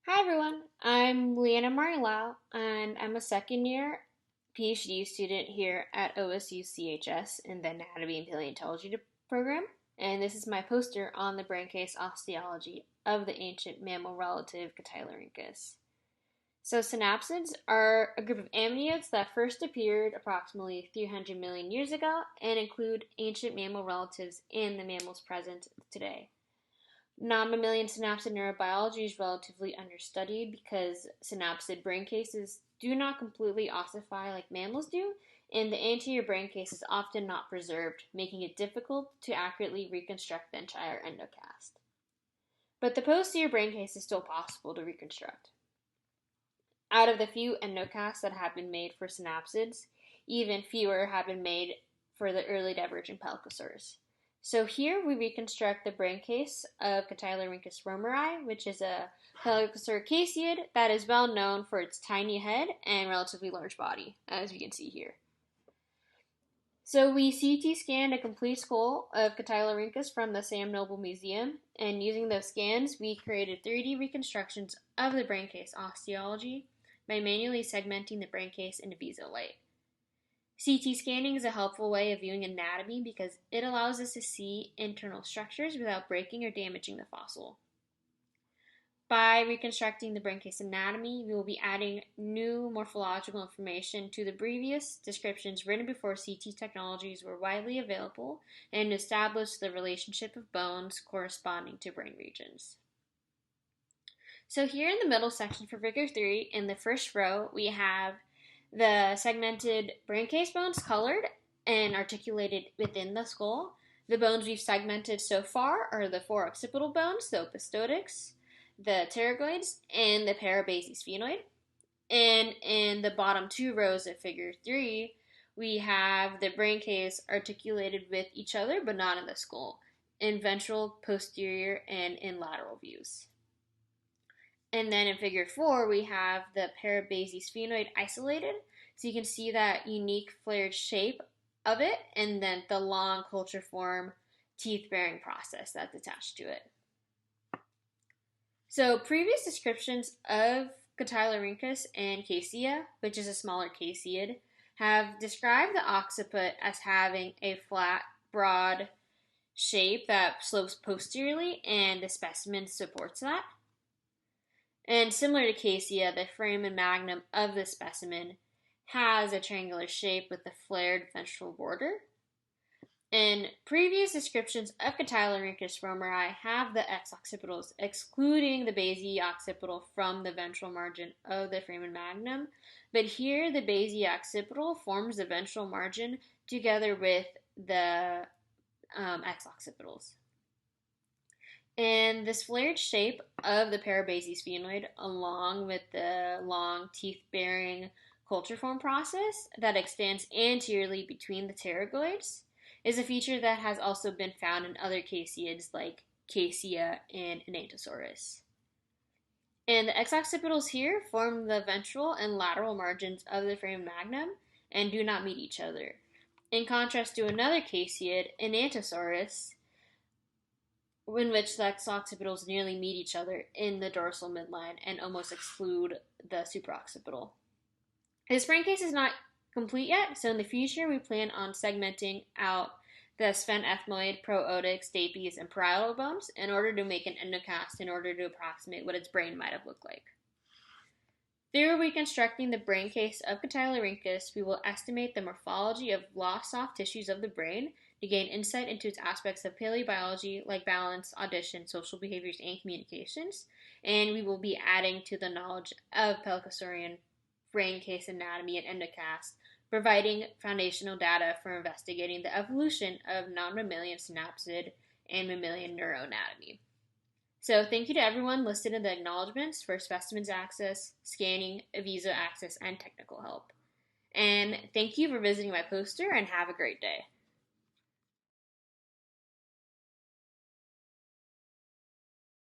Hi everyone, I'm Lianna Marilao, and I'm a second year PhD student here at OSU CHS in the Anatomy and Paleontology program, and this is my poster on the Braincase osteology of the ancient mammal relative Cotylorhynchus. So synapsids are a group of amniotes that first appeared approximately 300 million years ago and include ancient mammal relatives and the mammals present today. Non-mammalian synapsid neurobiology is relatively understudied because synapsid brain cases do not completely ossify like mammals do, and the anterior brain case is often not preserved, making it difficult to accurately reconstruct the entire endocast. But the posterior brain case is still possible to reconstruct. Out of the few endocasts that have been made for synapsids, even fewer have been made for the early divergent pelycosaurs. So here we reconstruct the brain case of Cotylorhynchus romeri, which is a pelycosaur caseid that is well known for its tiny head and relatively large body, as you can see here. So we CT scanned a complete skull of Cotylorhynchus from the Sam Noble Museum, and using those scans, we created 3D reconstructions of the brain case osteology by manually segmenting the brain case into visolight. CT scanning is a helpful way of viewing anatomy because it allows us to see internal structures without breaking or damaging the fossil. By reconstructing the brain case anatomy, we will be adding new morphological information to the previous descriptions written before CT technologies were widely available and establish the relationship of bones corresponding to brain regions. So here in the middle section for figure 3, in the first row, we have the segmented brain case bones colored and articulated within the skull. The bones we've segmented so far are the 4 occipital bones, the opistotics, the pterygoids, and the parabasisphenoid. And in the bottom 2 rows of figure 3, we have the brain case articulated with each other, but not in the skull, in ventral, posterior, and in lateral views. And then in figure 4, we have the parabasisphenoid isolated. So you can see that unique flared shape of it, and then the long culture-form teeth-bearing process that's attached to it. So previous descriptions of Cotylorhynchus and Cassia, which is a smaller caseid, have described the occiput as having a flat, broad shape that slopes posteriorly, and the specimen supports that. And similar to Cassia, the foramen magnum of the specimen has a triangular shape with a flared ventral border. And previous descriptions of Cotylorhynchus romeri have the x-occipitals, excluding the basi-occipital from the ventral margin of the foramen magnum. But here, the basi-occipital forms the ventral margin together with the x-occipitals. And this flared shape of the parabasisphenoid, along with the long teeth-bearing culture-form process that extends anteriorly between the pterygoids, is a feature that has also been found in other caseids like Cassia and Anantosaurus. And the x-occipitals here form the ventral and lateral margins of the foramen magnum and do not meet each other. In contrast to another caseid, Anantosaurus, in which the x-occipitals nearly meet each other in the dorsal midline and almost exclude the supraoccipital. This brain case is not complete yet, so in the future we plan on segmenting out the sphenoethmoid, prootic, stapes, and parietal bones in order to make an endocast in order to approximate what its brain might have looked like. Through reconstructing the brain case of Cotylorhynchus, we will estimate the morphology of lost soft tissues of the brain to gain insight into its aspects of paleobiology like balance, audition, social behaviors, and communications, and we will be adding to the knowledge of pelycosaurian brain case anatomy and endocast, providing foundational data for investigating the evolution of non-mammalian synapsid and mammalian neuroanatomy. So thank you to everyone listed in the acknowledgments for specimens access, scanning, visa access, and technical help. And thank you for visiting my poster, and have a great day.